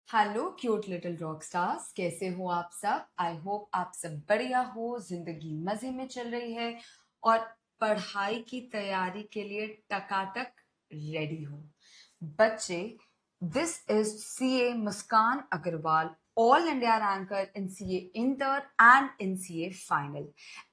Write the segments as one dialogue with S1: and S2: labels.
S1: Hello cute little rock stars, कैसे हो आप सब। आई होप आप सब बढ़िया हो, जिंदगी मजे में चल रही है और पढ़ाई की तैयारी के लिए टकाटक रेडी हो। बच्चे, this is CA Muskan Agarwal, all India ranker in CA inter and in CA final,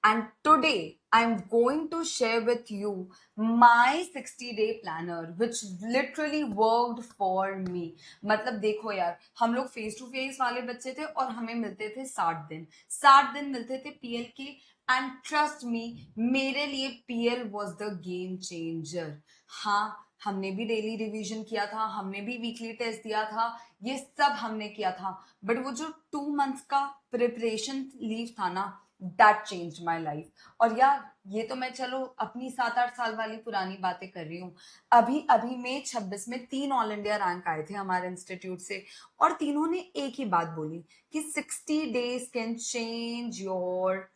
S1: and today I'm going to share with you my 60-day planner which literally worked for me। मतलब देखो यार, हम लोग फेस टू फेस वाले बच्चे थे और हमें मिलते थे 60 दिन मिलते थे पीएल के। एंड ट्रस्ट मी, मेरे लिए PL was the game changer. हाँ, हमने भी डेली रिवीजन किया था, हमने भी वीकली टेस्ट दिया था, ये सब हमने किया था। बट वो जो 2 मंथ्स का प्रिपरेशन लीव था ना, दैट चेंज माई लाइफ। और यार, ये तो मैं चलो अपनी 7-8 साल वाली पुरानी बातें कर रही हूँ। अभी अभी मई 26 में 3 ऑल इंडिया रैंक आए थे हमारे इंस्टीट्यूट से, और तीनों ने एक ही बात बोली कि 60 days can change your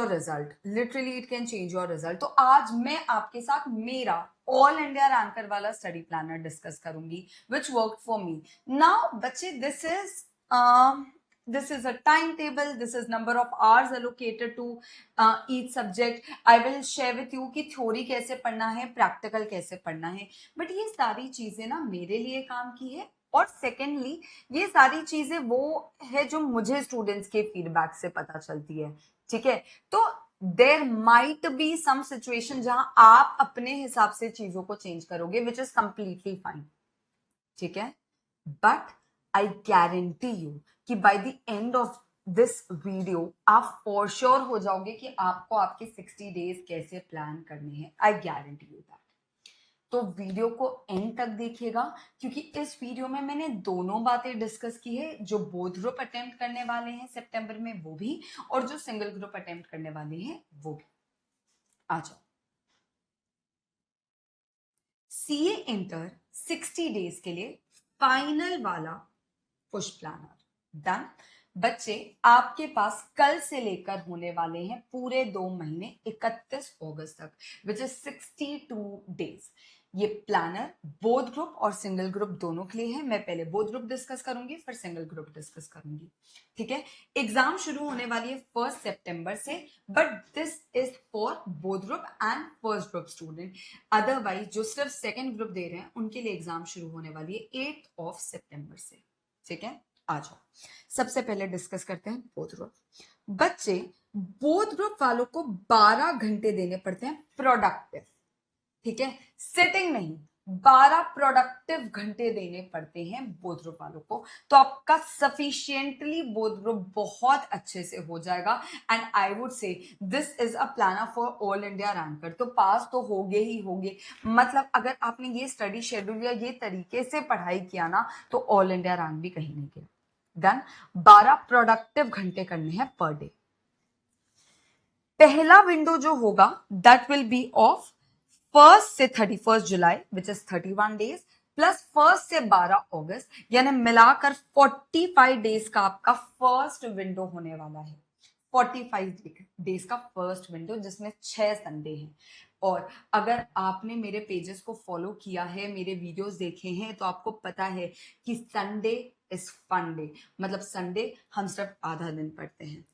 S1: result. Literally it can change your result. तो आज मैं आपके साथ मेरा ऑल इंडिया रैंकर वाला स्टडी प्लानर डिस्कस करूंगी which work for me. Now बच्चे, this is a timetable, this is number of hours allocated to each subject। I will share with you कि थ्योरी कैसे पढ़ना है, प्रैक्टिकल कैसे पढ़ना है। बट ये सारी चीजें ना मेरे लिए काम की है, और सेकेंडली ये सारी चीजें वो है जो मुझे स्टूडेंट्स के फीडबैक से पता चलती है। ठीक है, तो there might be some situation जहां आप अपने हिसाब से चीजों को चेंज करोगे, विच इज कंप्लीटली फाइन। ठीक है, बट आई गारंटी यू कि by the end of this video आप फॉर श्योर हो जाओगे कि आपको आपके 60 days कैसे प्लान करने हैं। I guarantee you that. तो वीडियो को एंड तक देखिएगा, क्योंकि इस वीडियो में मैंने दोनों बातें डिस्कस की है। जो बोथ ग्रुप अटेम्प्ट करने वाले हैं सितंबर में वो भी, और जो सिंगल ग्रुप अटेम्प्ट करने वाले हैं वो भी। आ जाओ। सीए इंटर 60 days के लिए फाइनल वाला पुश प्लानर डन। बच्चे, आपके पास कल से लेकर होने वाले हैं पूरे 2 महीने 31 अगस्त तक, विच इज 62 days। ये प्लानर बोथ ग्रुप और सिंगल ग्रुप दोनों के लिए है। मैं पहले बोथ ग्रुप डिस्कस करूंगी, फिर सिंगल ग्रुप डिस्कस करूंगी। ठीक है, एग्जाम शुरू होने वाली है 1 सितंबर से, but this is for both group and first group student. Otherwise जो सिर्फ सेकेंड ग्रुप दे रहे हैं उनके लिए एग्जाम शुरू होने वाली है 8 सितंबर से। ठीक है, आ जाओ। सबसे पहले डिस्कस करते हैं बोथ ग्रुप। बच्चे, बोथ ग्रुप वालों को 12 घंटे देने पड़ते हैं प्रोडक्टिव। ठीक है, सिटिंग नहीं, 12 प्रोडक्टिव घंटे देने पड़ते हैं बोथ ग्रुप वालों को। तो आपका सफिशियंटली बोथ ग्रुप बहुत अच्छे से हो जाएगा। And I would say this is a planner for all India ranker. तो पास तो होगे ही होगे। मतलब अगर आपने ये स्टडी शेड्यूल या ये तरीके से पढ़ाई किया ना, तो ऑल इंडिया रैंक भी कहीं नहीं गया। डन। 12 प्रोडक्टिव घंटे करने हैं पर डे। पहला विंडो जो होगा दैट विल बी ऑफ 1 से 31 जुलाई, विच इज 31 days, प्लस 1 से 12 अगस्त, यानी मिलाकर 45 days का आपका फर्स्ट विंडो होने वाला है। 45 days का फर्स्ट विंडो, जिसमें 6 संडे हैं। और अगर आपने मेरे पेजेस को फॉलो किया है, मेरे वीडियोस देखे हैं, तो आपको पता है कि संडे इज फन डे। मतलब संडे हम सिर्फ आधा दिन पढ़ते हैं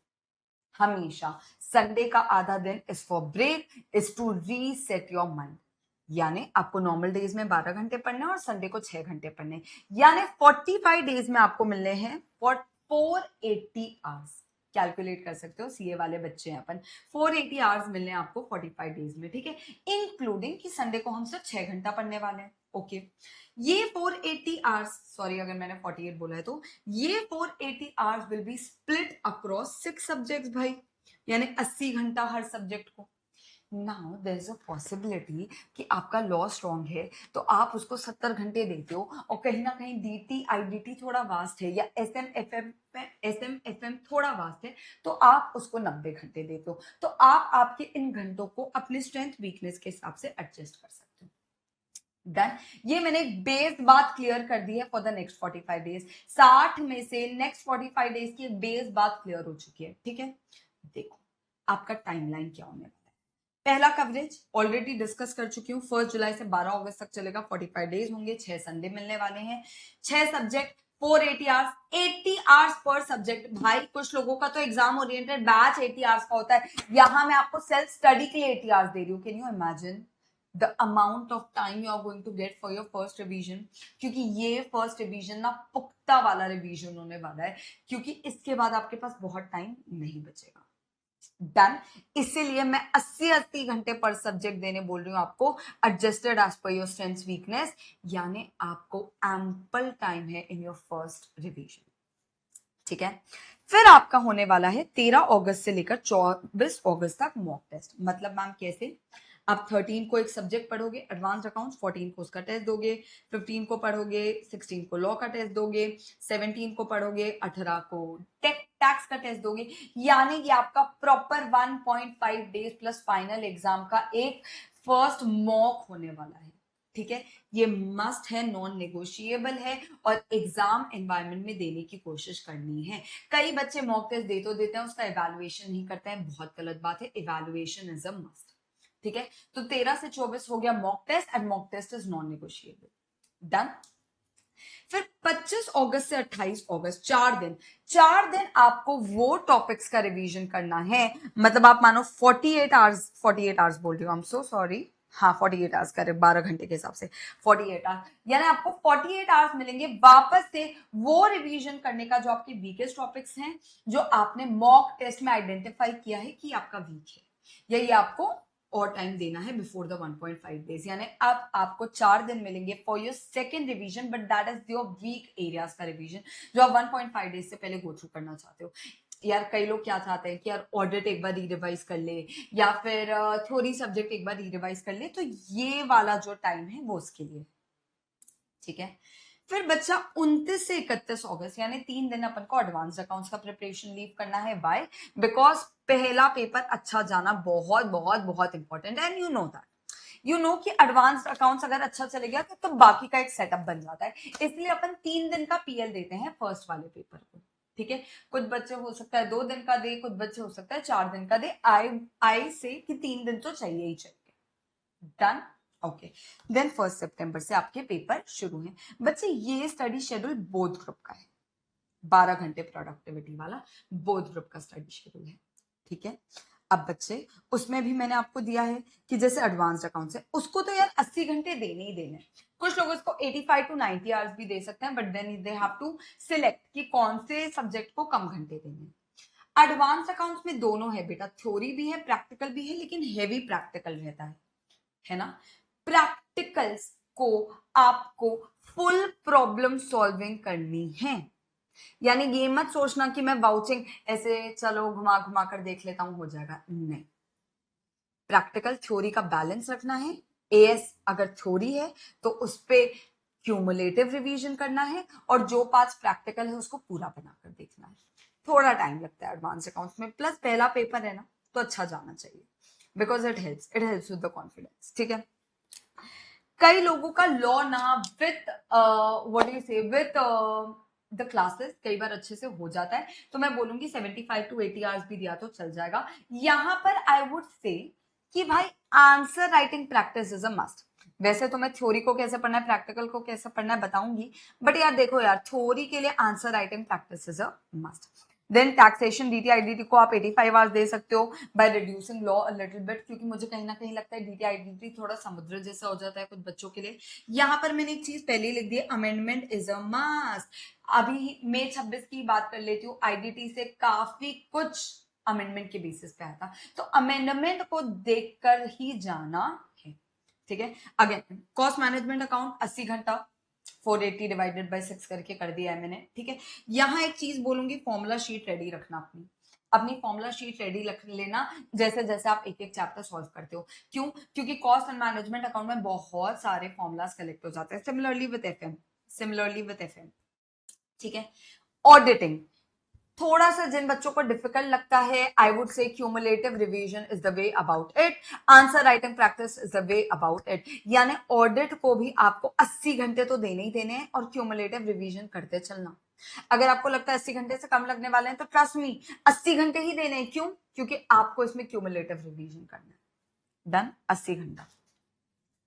S1: हमेशा। संडे का आधा दिन is for break, is to reset your mind. यानी आपको नॉर्मल डेज में 12 घंटे पढ़ने और संडे को 6 घंटे पढ़ने, यानी 45 डेज में आपको मिलने हैं 480 आवर्स। कैलकुलेट कर सकते हो, सीए वाले बच्चे हैं अपन। 480 आवर्स मिलने आपको 45 डेज में। ठीक है, इंक्लूडिंग कि संडे को हम सिर्फ 6 घंटा पढ़ने वाले हैं। ओके, ये 480 आवर्स, सॉरी अगर मैंने 48 बोला है, तो ये 480 hours will be split across 6 subjects भाई, यानी 80 घंटा हर सब्जेक्ट को। Now there is a possibility कि आपका लॉ स्ट्रॉन्ग है तो आप उसको 70 घंटे देते हो, और कहीं ना कहीं डीटी आईडीटी थोड़ा वास्ट है, या एसएम थोड़ा वास्ट है, तो आप उसको 90 घंटे देते हो। तो आप आपके इन घंटों को अपने स्ट्रेंथ वीकनेस के हिसाब से एडजस्ट कर सकते हो। डन। ये मैंने एक बेस बात क्लियर कर दी है फॉर द नेक्स्ट 45 डेज। 60 में से नेक्स्ट 45 डेज की एक बेस बात क्लियर हो चुकी है। ठीक है, देखो आपका टाइमलाइन क्या होने वाला है। पहला कवरेज ऑलरेडी डिस्कस कर चुकी हूँ, 1 जुलाई से 12 अगस्त तक चलेगा, 45 डेज होंगे, 6 संडे मिलने वाले हैं, 6 subject 480 hours, 80 hours per subject. भाई कुछ लोगों का तो एग्जाम ओरिएंटेड बैच 80 आवर्स का होता है, यहां मैं आपको सेल्फ स्टडी के लिए 80 आवर्स दे रही हूँ। Can you imagine the amount of time you are going to get for your first revision? क्योंकि ये फर्स्ट रिवीजन ना पुख्ता वाला रिवीजन होने वाला है, क्योंकि इसके बाद आपके पास बहुत टाइम नहीं बचेगा। डन। इसीलिए मैं 80 घंटे पर सब्जेक्ट देने बोल रही हूं आपको, adjusted as per your strength weakness, यानी आपको एम्पल टाइम है इन योर फर्स्ट रिवीजन। ठीक है, फिर आपका होने वाला है 13 अगस्त से लेकर 24 अगस्त तक मॉक टेस्ट। मतलब मैम कैसे? आप 13 को एक सब्जेक्ट पढ़ोगे एडवांस अकाउंट्स, 14 को उसका टेस्ट दोगे, 15 को पढ़ोगे, 16 को लॉ का टेस्ट दोगे, 17 को पढ़ोगे, 18 को टैक्स का टेस्ट दोगे। यानी कि आपका proper 1.5 days plus final exam का एक फर्स्ट मॉक होने वाला है। ठीक है, ये मस्ट है, नॉन नेगोशिएबल है, और एग्जाम एनवायरनमेंट में देने की कोशिश करनी है। कई बच्चे मॉक टेस्ट दे तो देते हैं, उसका इवैल्यूएशन नहीं करते हैं, बहुत गलत बात है। Evaluation is a must. ठीक है, तो 13 से 24 हो गया mock test, and mock test is non negotiable. Done. फिर 25 अगस्त से 28 अगस्त 4 दिन आपको वो टॉपिक्स का रिवीजन करना है। मतलब आप मानो 48 आवर्स बोल रही हूँ, आई एम सो सॉरी, हाँ 48 आवर्स करे 12 घंटे के हिसाब से 48 आवर्स, यानी आपको 48 आवर्स मिलेंगे वापस से वो रिवीजन करने का जो आपके वीकेस्ट टॉपिक्स हैं, जो आपने मॉक टेस्ट में आइडेंटिफाई किया है कि आपका वीक है, यही आपको और टाइम देना है बिफोर द 1.5 डेज। यानी अब आपको 4 दिन मिलेंगे for your second revision, but that is your weak areas का रिवीजन, जो आप 1.5 डेज से पहले गो थ्रू करना चाहते हो। यार कई लोग क्या चाहते हैं कि यार ऑडिट एक बार री-रिवाइज कर ले, या फिर थ्योरी सब्जेक्ट एक बार री-रिवाइज कर ले, तो ये वाला जो टाइम है वो उसके लिए। ठीक है, फिर बच्चा 29 से 31 अगस्त यानी 3 दिन अपन को एडवांस अकाउंट्स का प्रिपरेशन लीव करना है। बाय बिकॉज पहला पेपर अच्छा जाना बहुत बहुत बहुत इंपॉर्टेंट है, and you know that, you know कि एडवांस अकाउंट्स अगर अच्छा चले गया तो बाकी का एक सेटअप बन जाता है। इसलिए अपन 3 दिन का पीएल देते हैं फर्स्ट वाले पेपर को। ठीक है, कुछ बच्चे हो सकता है 2 दिन का दे, कुछ बच्चे हो सकता है 4 दिन का दे। आई से कि 3 दिन तो चाहिए ही चाहिए। डन। ओके, देन 1 सितंबर से आपके पेपर शुरू हैं। बच्चे ये स्टडी शेड्यूल बोथ ग्रुप का है, 12 घंटे प्रोडक्टिविटी वाला बोथ ग्रुप का स्टडी शेड्यूल है। ठीक है, अब बच्चे उसमें भी मैंने आपको दिया है कि जैसे एडवांस्ड अकाउंट्स है, उसको तो यार 80 घंटे देने ही देने। कुछ लोग उसको 85 टू 90 आवर्स भी दे सकते हैं, but then they have to select कि कौन से सब्जेक्ट को कम घंटे देने। एडवांस अकाउंट्स में दोनों है बेटा, थ्योरी भी है प्रैक्टिकल भी है, लेकिन हेवी प्रैक्टिकल रहता है ना। प्रैक्टिकल्स को आपको फुल प्रॉब्लम सॉल्विंग करनी है, यानी ये मत सोचना कि मैं वाउचिंग ऐसे चलो घुमा घुमा कर देख लेता हूं हो जाएगा, नहीं। प्रैक्टिकल थ्योरी का बैलेंस रखना है। एएस अगर थ्योरी है तो उस पे क्यूमुलेटिव रिवीजन करना है, और जो पार्ट्स प्रैक्टिकल है उसको पूरा बनाकर देखना है। थोड़ा टाइम लगता है एडवांस अकाउंट्स में, प्लस पहला पेपर है ना, तो अच्छा जाना चाहिए, because it helps with the confidence. ठीक है, कई लोगों का लॉ ना विथ व्हाट यू से विथ द क्लासेस कई बार अच्छे से हो जाता है, तो मैं बोलूंगी 75 टू 80 आवर्स भी दिया तो चल जाएगा। यहां पर आई वुड से कि भाई answer writing practice is a must. वैसे तो मैं थ्योरी को कैसे पढ़ना है, प्रैक्टिकल को कैसे पढ़ना है बताऊंगी, बट यार देखो यार, थ्योरी के लिए answer writing practice is a must. Then taxation DT IDT को आप 85 आवर्स दे सकते हो by reducing law a little bit, क्योंकि मुझे कहीं ना कहीं लगता है डीटी आईडीटी थोड़ा समुद्र जैसा हो जाता है कुछ बच्चों के लिए। यहां पर मैंने एक चीज पहले ही लिख दी है, अमेंडमेंट इज अ मस्ट। अभी मई 26 की बात कर लेती हूँ, आईडीटी से काफी कुछ अमेंडमेंट के बेसिस पे आया था, तो अमेंडमेंट को देखकर ही जाना है। ठीक है, अगेन कॉस्ट मैनेजमेंट अकाउंट 80 घंटा 480 डिवाइडेड बाय 6 करके कर दिया है मैंने। ठीक है, यहां एक चीज बोलूंगी, फॉर्मूला शीट रेडी रखना अपनी, अपनी फॉर्मूला शीट रेडी रख लेना जैसे जैसे आप एक एक चैप्टर सॉल्व करते हो। क्यों? क्योंकि कॉस्ट एंड मैनेजमेंट अकाउंट में बहुत सारे फॉर्मूलाज कलेक्ट हो जाते हैं, सिमिलरली विद एफएम। ठीक है, ऑडिटिंग थोड़ा सा जिन बच्चों को डिफिकल्ट लगता है, आई वुड से cumulative revision is the way about it, answer writing practice is the way about it. यानी ऑडिट को भी आपको 80 घंटे तो देने ही देने हैं, और क्यूमुलेटिव रिवीजन करते चलना। अगर आपको लगता है 80 घंटे से कम लगने वाले हैं, तो ट्रस्ट मी 80 घंटे ही देने हैं। क्यों? क्योंकि आपको इसमें क्यूमुलेटिव रिवीजन करना है। डन, 80 घंटा।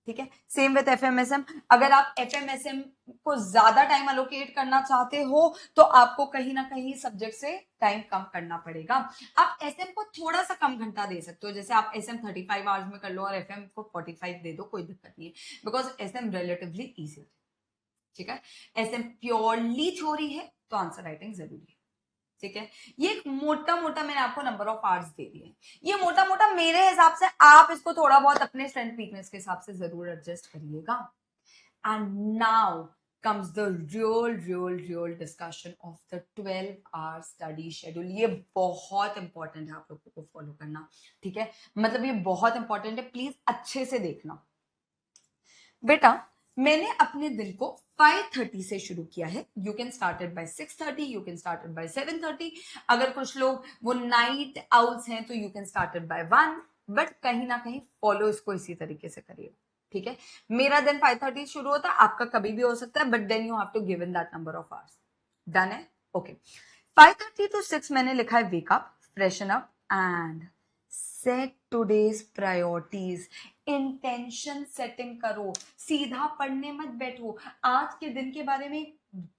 S1: ठीक है, सेम विथ एफएमएसएम। अगर आप एफएमएसएम को ज्यादा टाइम अलोकेट करना चाहते हो तो आपको कहीं ना कहीं सब्जेक्ट से टाइम कम करना पड़ेगा। आप एसएम को थोड़ा सा कम घंटा दे सकते हो, जैसे आप एसएम 35 आवर्स में कर लो और एफएम को 45 दे दो, कोई दिक्कत नहीं है, बिकॉज एसएम रिलेटिवली इजी है। ठीक है, एसएम प्योरली थ्योरी है तो आंसर राइटिंग जरूरी है। ठीक है, ये एक मोटा मोटा मैंने आपको नंबर ऑफ आवर्स दे दिए हैं। ये मोटा मोटा मेरे हिसाब से, आप इसको थोड़ा बहुत अपने स्ट्रेंथ वीकनेस के हिसाब से जरूर एडजस्ट करिएगा। And now comes the real discussion of the 12-hour study schedule। ये बहुत इंपॉर्टेंट है आप लोगों को फॉलो करना। ठीक है, मतलब ये बहुत इंपॉर्टेंट है, प्लीज अच्छे से देखना। बेटा मैंने अपने दिन को 5:30 से शुरू किया है। You can started by 6:30, you can started by 7:30। अगर कुछ लोग वो नाइट आउल्स हैं तो you can started by 1, but कहीं ना कहीं फॉलो इसको इसी तरीके से करिए। ठीक है, मेरा दिन 5:30 शुरू होता है, आपका कभी भी हो सकता है, but then you have to give in that number of hours. Done है, ओके। 5:30 to 6 मैंने लिखा है wake up, freshen up and set today's priorities. Intention setting करो, सीधा पढ़ने मत बैठो। आज के दिन के बारे में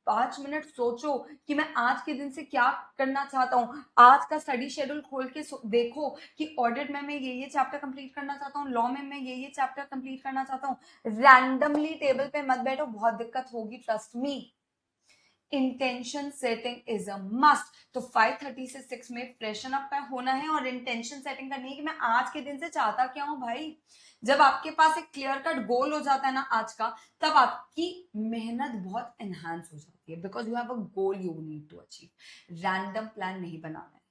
S1: 5 मिनट सोचो कि मैं आज के दिन से क्या करना चाहता हूँ। आज का स्टडी शेड्यूल खोल के देखो कि ऑडिट में मैं ये चैप्टर कंप्लीट करना चाहता हूँ, लॉ में मैं ये चैप्टर कंप्लीट करना चाहता हूँ। रैंडमली टेबल पे मत बैठो, बहुत दिक्कत होगी, trust me. Intention setting is a must. तो 5:30 से 6 में फ्रेशन अप का होना है और इंटेंशन सेटिंग करनी है कि मैं आज के दिन से चाहता क्या हूं भाई। जब आपके पास एक क्लियर कट गोल हो जाता है ना आज का, तब आपकी मेहनत बहुत एनहांस हो जाती है, because you have a goal you need to achieve. Random plan नहीं बनाना है।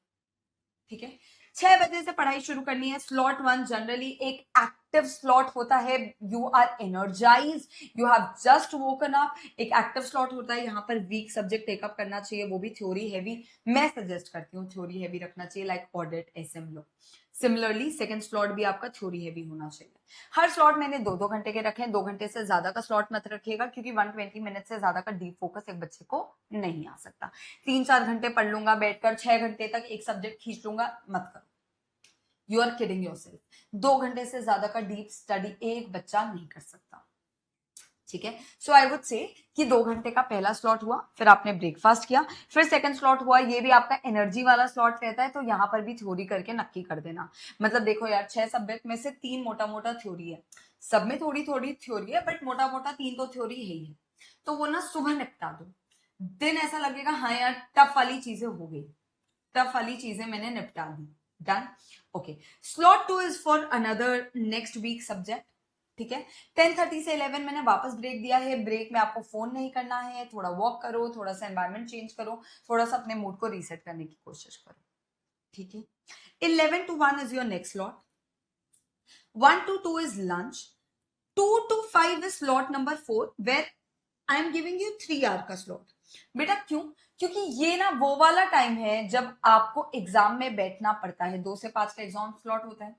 S1: ठीक है, 6 बजे से पढ़ाई शुरू करनी है। स्लॉट 1 जनरली एक एक्टिव स्लॉट होता है। You are energise, you have just woken up. एक एक्टिव स्लॉट होता है, यहाँ पर वीक सब्जेक्ट टेकअप करना चाहिए, वो भी थ्योरी हैवी। मैं सजेस्ट करती हूँ थ्योरी हैवी रखना चाहिए, like audit, SM, law. Similarly second slot भी आपका थ्योरी हैवी होना चाहिए। हर स्लॉट मैंने 2-2 घंटे के रखे हैं। 2 घंटे से ज्यादा का स्लॉट मत रखिएगा, क्योंकि 120 मिनट से ज्यादा का डीप फोकस एक बच्चे को नहीं आ सकता। 3-4 घंटे पढ़ लूंगा बैठकर, 6 घंटे तक एक सब्जेक्ट खींच लूंगा, मत करो। You are kidding yourself. 2 घंटे से ज्यादा का डीप स्टडी एक बच्चा नहीं कर सकता। ठीक है, सो आई वुड से कि 2 घंटे का पहला स्लॉट हुआ, फिर आपने ब्रेकफास्ट किया, फिर सेकंड स्लॉट हुआ। ये भी आपका एनर्जी वाला स्लॉट रहता है, तो यहाँ पर भी थ्योरी करके नक्की कर देना। मतलब देखो यार, 6 सब्जेक्ट में से 3 मोटा मोटा थ्योरी है, सब में थोड़ी थोड़ी थ्योरी है, बट मोटा मोटा 3 तो थ्योरी है ही है। तो वो ना सुबह निपटा दो, दिन ऐसा लगेगा हाँ यार टफ वाली चीजें हो गई, टफ वाली चीजें मैंने निपटा दी। Done, okay. Slot 2 is for another next week subject. ठीक है, 10:30 से 11 मैंने वापस ब्रेक दिया है। ब्रेक में आपको फोन नहीं करना है, थोड़ा वॉक करो, थोड़ा सा एनवायरमेंट चेंज करो, थोड़ा सा अपने मूड को रीसेट करने की कोशिश करो। ठीक है, 11 to 1 is your next slot. 1 to 2 is lunch. 2 to 5 is slot number 4, where I am giving you 3 hour का स्लॉट। बेटा क्यों? क्योंकि ये ना वो वाला टाइम है जब आपको एग्जाम में बैठना पड़ता है। 2 से 5 का एग्जाम स्लॉट होता है,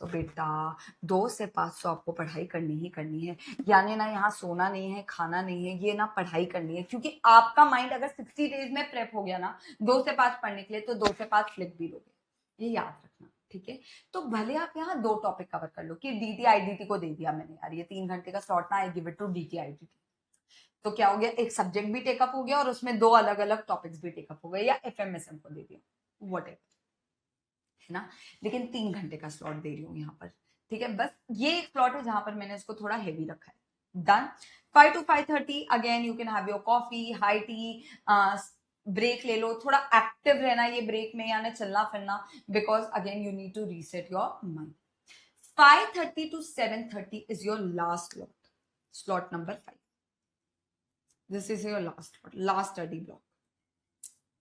S1: तो बेटा 2 से 5 तो आपको पढ़ाई करनी ही करनी है। यानी ना यहाँ सोना नहीं है, खाना नहीं है, ये ना पढ़ाई करनी है। क्योंकि आपका माइंड अगर 60 डेज में प्रेप हो गया ना 2 से 5 पढ़ने के लिए, तो 2 से 5 फ्लिप भी लोगे, ये याद रखना। ठीक है, तो भले आप यहाँ 2 टॉपिक कवर कर लो कि डीटी आईडीटी को दे दिया मैंने, यार ये 3 घंटे का स्लॉट ना, I give it to DT IDT. तो क्या हो गया, एक सब्जेक्ट भी टेकअप हो गया और उसमें 2 अलग अलग टॉपिक्स भी टेकअप हो गए, या एफएमएसएम को दे दिया, व्हाटएवर, है ना। लेकिन 3 घंटे का स्लॉट दे रही हूँ यहाँ पर। ठीक है, बस ये एक स्लॉट है जहां पर मैंने इसको थोड़ा हेवी रखा है। Done. 5 to 5:30 again you can have your coffee, high tea, break ले लो, थोड़ा एक्टिव रहना ये ब्रेक में, यानी चलना फिरना, because again you need to reset your mind. 5:30 to 7:30 is your last slot, slot number 5. This is your last study block.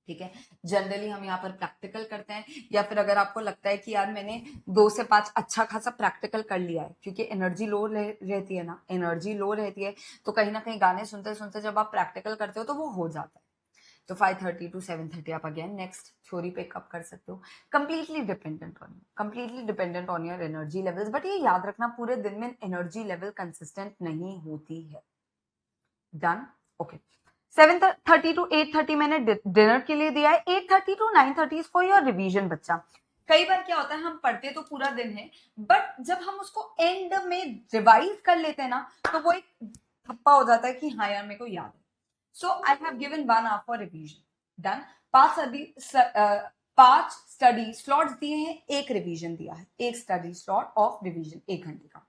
S1: ठीक है, जनरली हम यहाँ पर प्रैक्टिकल करते हैं, या फिर अगर आपको लगता है कि यार मैंने 2 से 5 अच्छा खासा प्रैक्टिकल कर लिया है, क्योंकि एनर्जी लो रहती है ना, एनर्जी लो रहती है, तो कहीं ना कहीं गाने सुनते सुनते जब आप प्रैक्टिकल करते हो तो वो हो जाता है। तो 5:30 to 7:30 आप अगेन नेक्स्ट थ्योरी पिकअप कर सकते हो। Completely dependent on your energy levels, but ये याद रखना पूरे दिन में एनर्जी लेवल कंसिस्टेंट नहीं होती है। Done, okay. 7:30 to 8:30 मैंने डिनर के लिए दिया है। 8:30 to 9:30 फॉर योर रिवीजन बच्चा। कई बार क्या होता है, हम पढ़ते तो पूरा दिन है, बट जब हम उसको एंड में रिवाइज कर लेते हैं ना, तो वो एक थप्पा हो जाता है कि हाँ यार मेरे को याद है. So I have given 1 hour for revision. Done. 5 study slots दिए हैं, एक रिवीजन दिया है, एक स्टडी स्लॉट ऑफ रिवीजन 1 घंटे का.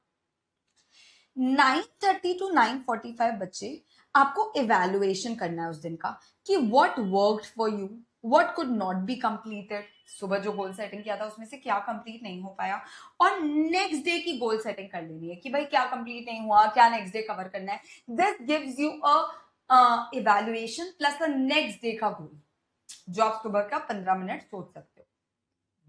S1: 9:30 to 9:45 बच्चे आपको इवेल्युएशन करना है उस दिन का कि what worked for you, what could not be completed. सुबह जो गोल सेटिंग किया था उसमें से क्या कंप्लीट नहीं हो पाया, और नेक्स्ट डे की गोल सेटिंग कर लेनी है कि भाई क्या कंप्लीट नहीं हुआ, क्या नेक्स्ट डे कवर करना है. This gives you a evaluation plus the next day का गोल, जो आप सुबह का 15 मिनट सोच सकते हो.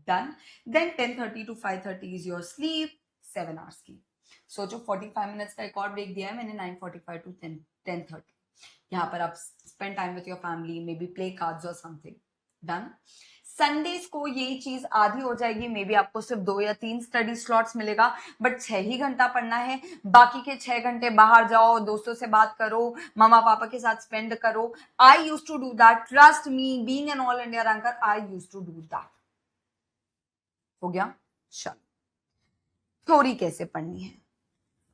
S1: Done. Then 10:30 to 5:30 is your sleep, 7 hours की. सोचो 45 मिनट्स का एक और ब्रेक दिया है मैंने, 9:45 to 10:30. यहाँ पर आप spend time with your family, may be play cards और समथिंग. डन. संडेज को ये चीज आधी हो जाएगी, मे बी आपको सिर्फ 2 या 3 स्टडी स्लॉट्स मिलेगा, बट 6 ही घंटा पढ़ना है. बाकी के 6 घंटे बाहर जाओ, दोस्तों से बात करो, मम्मा पापा के साथ स्पेंड करो. I use to do that, trust me, being an all India ranker, I use to do that. हो गया. चलो, थ्योरी कैसे पढ़नी है.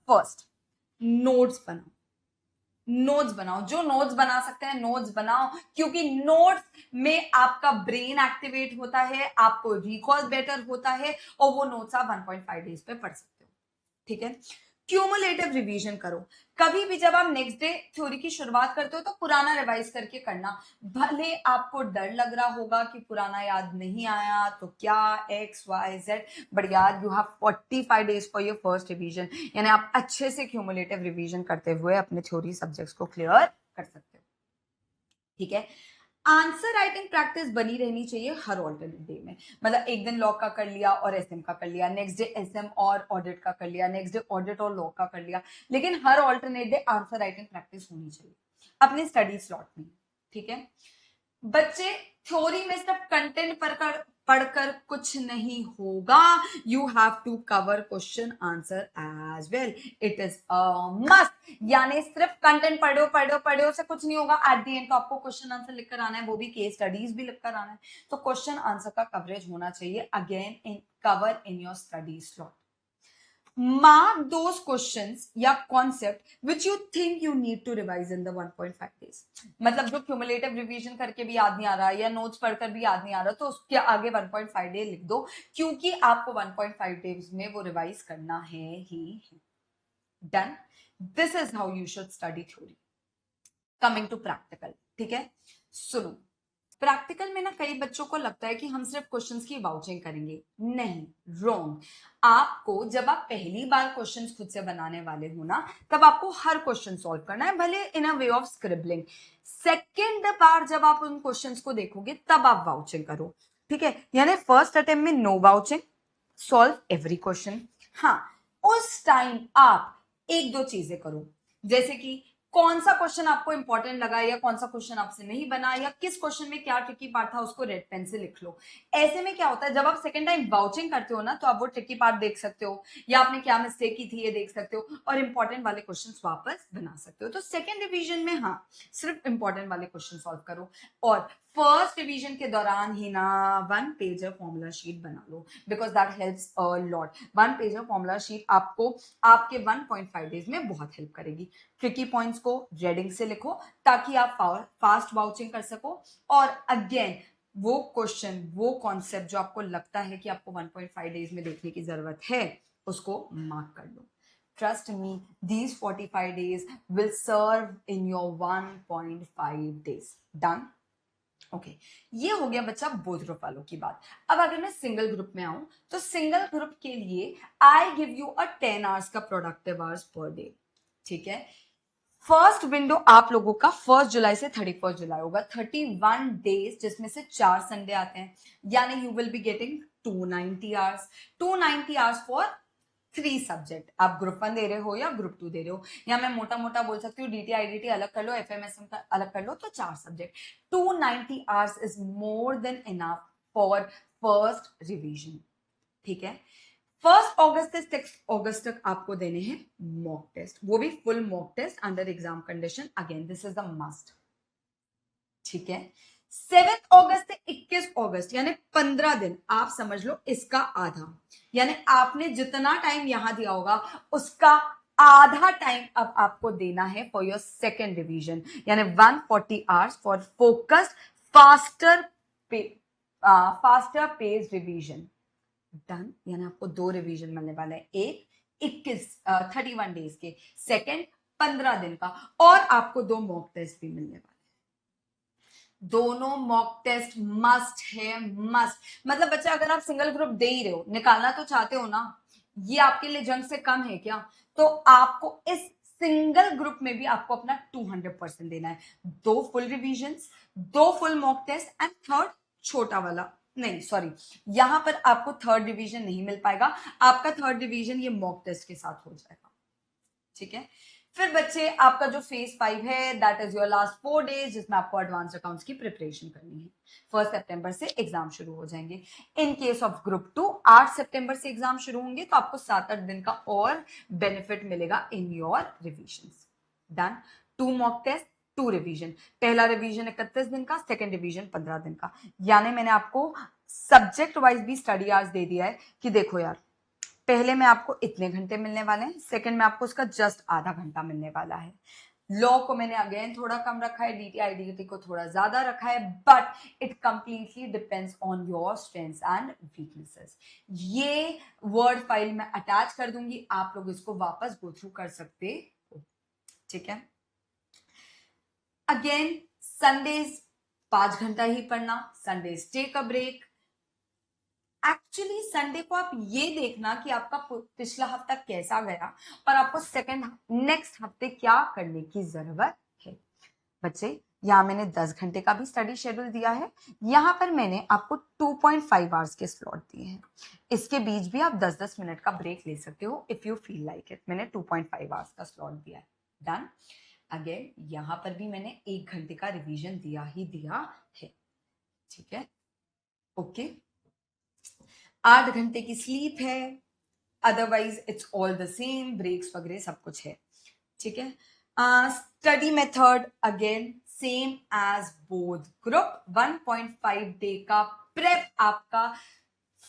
S1: फर्स्ट, नोट्स बनाओ. नोट्स बनाओ, जो नोट्स बना सकते हैं नोट्स बनाओ, क्योंकि नोट्स में आपका ब्रेन एक्टिवेट होता है, आपको रिकॉल बेटर होता है, और वो नोट्स आप 1.5 डेज पे पढ़ सकते हो. ठीक है. क्यूमुलेटिव रिवीजन करो. कभी भी जब आप नेक्स्ट डे थ्योरी की शुरुआत करते हो तो पुराना रिवाइज करके करना. भले आपको डर लग रहा होगा कि पुराना याद नहीं आया तो क्या XYZ, बट यार you have 45 days for your first revision. यानी आप अच्छे से क्यूमुलेटिव रिवीजन करते हुए अपने थ्योरी सब्जेक्ट्स को क्लियर कर सकते हो. ठीक है. आंसर राइटिंग प्रैक्टिस बनी रहनी चाहिए हर ऑल्टरनेट डे में. मतलब एक दिन लॉ का कर लिया और एसएम का कर लिया, नेक्स्ट डे एसएम और ऑडिट का कर लिया, नेक्स्ट डे ऑडिट और लॉ का कर लिया, लेकिन हर alternate day answer writing practice होनी चाहिए अपने स्टडी स्लॉट में. ठीक है. बच्चे, थ्योरी में सिर्फ कंटेंट पढ़कर कुछ नहीं होगा. You have to cover question answer as well. It is a must. यानी सिर्फ कंटेंट पढ़ो पढ़ो पढ़ो से कुछ नहीं होगा. एट द एंड तो आपको क्वेश्चन आंसर लिखकर आना है, वो भी केस स्टडीज भी लिखकर आना है. तो क्वेश्चन आंसर का कवरेज होना चाहिए. Again, in cover in your study slot. Mark those questions या concept which you think you need to revise in the 1.5 days. मतलब जो cumulative revision करके भी याद नहीं आ रहा या notes पढ़कर भी याद नहीं आ रहा, तो उसके आगे 1.5 डे लिख दो, क्योंकि आपको 1.5 डेज में वो रिवाइज करना है ही. Done. This is how you should study theory. Coming to practical. ठीक है. सुनो, प्रैक्टिकल में ना कई बच्चों को लगता है कि हम सिर्फ क्वेश्चंस की वाउचिंग करेंगे. नहीं, रॉन्ग. आपको जब आप पहली बार क्वेश्चंस खुद से बनाने वाले हो ना, तब आपको हर क्वेश्चन सॉल्व करना है, भले इन अ वे ऑफ स्क्रिबलिंग. सेकेंड बार जब आप उन क्वेश्चंस को देखोगे तब आप वाउचिंग करो. ठीक है. यानी फर्स्ट अटेम्प्ट में no vouching, solve every question. हाँ, उस टाइम आप एक दो चीजें करो, जैसे कि कौन सा क्वेश्चन आपको इंपॉर्टेंट लगा या कौन सा क्वेश्चन आपसे नहीं बना या किस क्वेश्चन में क्या ट्रिकी पार्ट था, उसको रेड पेन से लिख लो. ऐसे में क्या होता है, जब आप सेकंड टाइम वाउचिंग करते हो ना, तो आप वो ट्रिकी पार्ट देख सकते हो या आपने क्या मिस्टेक की थी ये देख सकते हो, और इंपॉर्टेंट वाले क्वेश्चंस वापस बना सकते हो. तो सेकंड रिवीजन में हाँ, सिर्फ इंपॉर्टेंट वाले क्वेश्चन सॉल्व करो, और फर्स्ट रिवीजन के दौरान ही ना 1 पेज फॉर्मूला शीट बना लो, because that helps a lot. 1 page formula sheet आपको आपके 1.5 डेज में बहुत हेल्प करेगी. ट्रिकी पॉइंट्स को रेडिंग से लिखो ताकि आप फास्ट वाउचिंग कर सको, और अगेन वो क्वेश्चन, वो कॉन्सेप्ट जो आपको लगता है कि आपको 1.5 डेज में देखने की जरूरत है, उसको मार्क कर लो. Trust me, these 45 days will serve in your 1.5 days. Done? Okay. ये हो गया बच्चा बोथ ग्रुप वालों की बात. अब अगर मैं सिंगल ग्रुप में आऊं, तो सिंगल ग्रुप के लिए I give you a 10 hours का प्रोडक्टिव आवर्स पर डे. ठीक है. फर्स्ट विंडो आप लोगों का 1 जुलाई से 31 जुलाई होगा, 31 डेज, जिसमें से 4 संडे आते हैं. यानी you will be getting 290 hours. 290 hours for 3 subject. आप ग्रुप 1 दे रहे हो या ग्रुप 2 दे रहे हो, या मैं मोटा मोटा बोल सकती हूँ DT IDT अलग कर लो, FMSM का अलग कर लो, तो 4 subject. 290 hours is more than enough for first revision. ठीक है. 1 अगस्त से 6 अगस्त तक आपको देने हैं मॉक टेस्ट, वो भी full mock test under exam condition. Again this is the must. ठीक है. 7 अगस्त से 21 अगस्त यानी 15 दिन आप समझ लो इसका आधा, यानी आपने जितना टाइम यहां दिया होगा उसका आधा टाइम अब आपको देना है फॉर योर सेकेंड रिवीजन, यानी 140 hours for focused faster faster pace revision. Done, यानी आपको 2 रिवीजन मिलने वाले हैं, एक 31 डेज के, सेकेंड 15 दिन का, और आपको 2 मॉक टेस्ट भी मिलने वाले। दोनों मॉक टेस्ट मस्ट है, मस्ट। मतलब बच्चा अगर आप सिंगल ग्रुप दे ही रहे हो, निकालना तो चाहते हो ना, ये आपके लिए जंग से कम है क्या? तो आपको इस सिंगल ग्रुप में भी आपको अपना 200% देना है। 2 full revisions, 2 full mock test and third छोटा वाला, नहीं सॉरी, यहां पर आपको थर्ड डिवीजन नहीं मिल पाएगा, आपका थर्ड डिवीजन ये मॉक टेस्ट के साथ हो जाएगा। ठीक है, फिर बच्चे आपका जो फेज 5 है that is your last 4 days, जिसमें आपको एडवांस अकाउंट्स की प्रिपरेशन करनी है। 1 सितंबर से एग्जाम शुरू हो जाएंगे। इन केस ऑफ ग्रुप 2 8 सितंबर से एग्जाम शुरू होंगे, तो आपको 7-8 दिन का और बेनिफिट मिलेगा in your revisions. Done, 2 mock test, 2 revision, पहला रिवीजन 31 दिन का, सेकेंड रिवीजन 15 दिन का। यानी मैंने आपको सब्जेक्ट वाइज भी स्टडी आवर्स दे दिया है कि देखो यार, पहले में आपको इतने घंटे मिलने वाले हैं, सेकंड में आपको उसका जस्ट आधा घंटा मिलने वाला है। लॉ को मैंने अगेन थोड़ा कम रखा है, डीटीआईडीटी को थोड़ा ज्यादा रखा है, but it completely depends on your strengths and weaknesses. ये वर्ड फाइल में अटैच कर दूंगी, आप लोग इसको वापस गो थ्रू कर सकते हो। ठीक है, अगेन संडेज 5 घंटा ही पढ़ना, Sundays take a break. Actually Sunday को आप ये देखना कि आपका पिछला हफ्ता कैसा गया और आपको सेकंड नेक्स्ट हफ्ते क्या करने की जरूरत है। बच्चे यहां मैंने 10 घंटे का भी स्टडी शेड्यूल दिया है, यहां पर मैंने आपको 2.5 आवर्स के स्लॉट दिए हैं, इसके बीच भी आप 10-10 मिनट का ब्रेक ले सकते हो if you feel like it. मैंने 2.5 आवर्स का स्लॉट दिया है। डन, अगेन यहां पर भी मैंने 1 घंटे का रिवीजन दिया ही दिया है। ठीक है, ओके, 8 घंटे की स्लीप है, otherwise it's all the same, breaks वगैरह सब कुछ है। ठीक है, study method again same as both group, 1.5 day का प्रेप आपका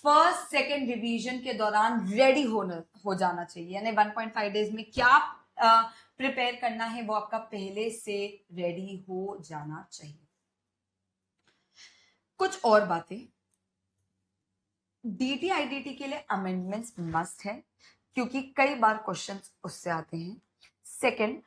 S1: फर्स्ट सेकेंड रिवीजन के दौरान रेडी हो जाना चाहिए, यानी 1.5 डेज में क्या प्रिपेयर करना है वो आपका पहले से रेडी हो जाना चाहिए। कुछ और बातें, डीटीआईडीटी के लिए अमेंडमेंट्स मस्ट है, क्योंकि कई बार क्वेश्चंस उससे आते हैं। Second,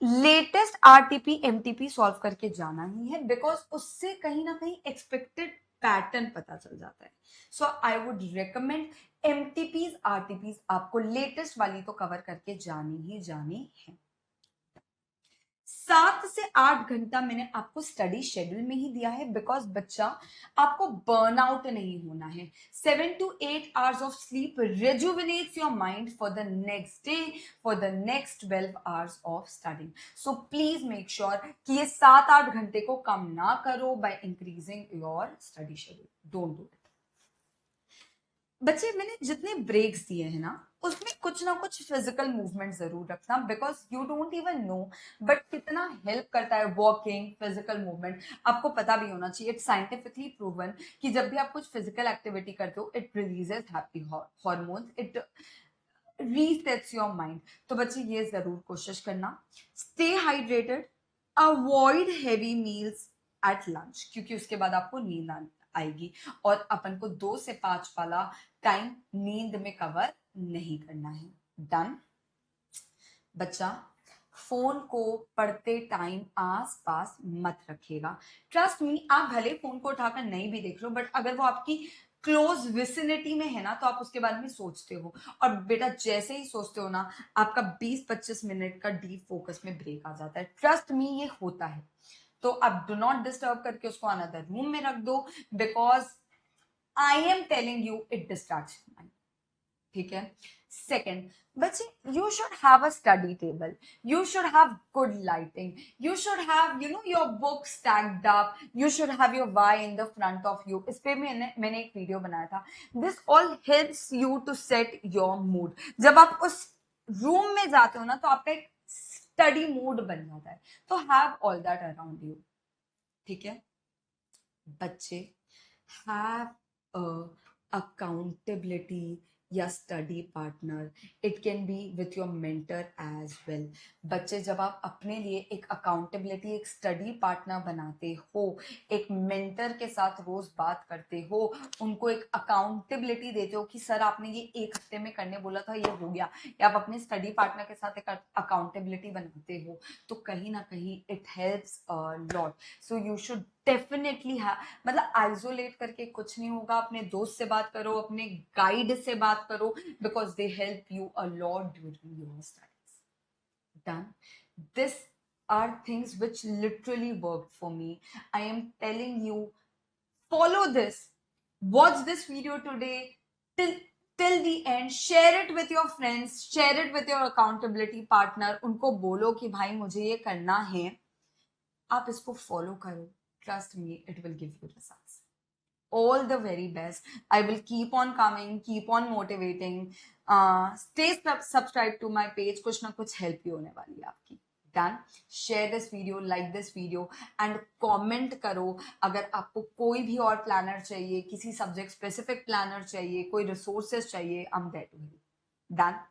S1: latest RTP MTP solve करके जाना ही है, बिकॉज उससे कहीं ना कहीं एक्सपेक्टेड पैटर्न पता चल जाता है। So I would recommend एमटीपीज RTPs आपको लेटेस्ट वाली तो कवर करके जानी ही जानी है। 7 से 8 घंटा मैंने आपको स्टडी शेड्यूल में ही दिया है, बिकॉज बच्चा आपको बर्नआउट नहीं होना है। 7 to 8 hours of sleep rejuvenates your mind for the next day, for the next 12 hours of studying. So please make sure कि ये 7-8 घंटे को कम ना करो by increasing your study schedule. Don't do it. बच्चे मैंने जितने ब्रेक्स दिए हैं ना, उसमें कुछ ना कुछ फिजिकल मूवमेंट जरूर रखना, because you don't even know but कितना हेल्प करता है वॉकिंग, फिजिकल मूवमेंट। आपको पता भी होना चाहिए, इट्स साइंटिफिकली प्रूवन कि जब भी आप कुछ फिजिकल एक्टिविटी करते हो it releases happy hormones, it resets your mind. तो बच्चे ये जरूर कोशिश करना, stay hydrated, avoid heavy meals at lunch, क्योंकि उसके बाद आपको नींद आएगी, और अपन को 2 से 5 वाला टाइम नींद में कवर नहीं करना है। डन, बच्चा फोन को पढ़ते टाइम आस पास मत रखिएगा। ट्रस्ट मी, आप भले फोन को उठाकर नहीं भी देख लो, बट अगर वो आपकी क्लोज विसिनिटी में है ना, तो आप उसके बारे में सोचते हो, और बेटा जैसे ही सोचते हो ना, आपका 20-25 मिनट का डीप फोकस में ब्रेक आ जाता है। ट्रस्ट मी, ये होता है। तो आप डू नॉट डिस्टर्ब करके उसको अनदर रूम में रख दो, because I am telling you it distracts mind. ठीक है, सेकेंड, बच्चे you should have a study table, you should have good lighting, you should have your book stacked up, you should have your why in the front of you. इस पे मैंने एक video बनाया था। This all helps you to set your mood. जब आप उस room में जाते हो ना, तो आपका एक स्टडी मूड बन जाता है, तो have all that around you. ठीक है, बच्चे have accountability या study partner, it can be with your mentor as well. बच्चे जब आप अपने लिए एक अकाउंटेबिलिटी, एक स्टडी पार्टनर बनाते हो, एक मेंटर के साथ रोज बात करते हो, उनको एक अकाउंटेबिलिटी देते हो कि सर आपने ये एक हफ्ते में करने बोला था, ये हो गया, या आप अपने स्टडी पार्टनर के साथ एक अकाउंटेबिलिटी बनाते हो, तो कहीं ना कहीं it helps lot. So you should definitely मतलब आइसोलेट करके कुछ नहीं होगा, अपने दोस्त से बात करो, अपने गाइड से बात करो, because they help you a lot during your studies. Done. This are things which literally worked for me. I am telling you, follow this, watch this video today till the end, share it with your friends, share it with your accountability partner, उनको बोलो कि भाई मुझे ये करना है, आप इसको फॉलो करो, trust me it will give you results. All the very best. I will keep on coming, keep on motivating. Stay subscribed to my page. कुछ ना कुछ help ही होने वाली है आपकी। Done. Share this video, like this video, and comment करो अगर आपको कोई भी और planner चाहिए, किसी subject specific planner चाहिए, कोई resources चाहिए, I'm there to help. Done.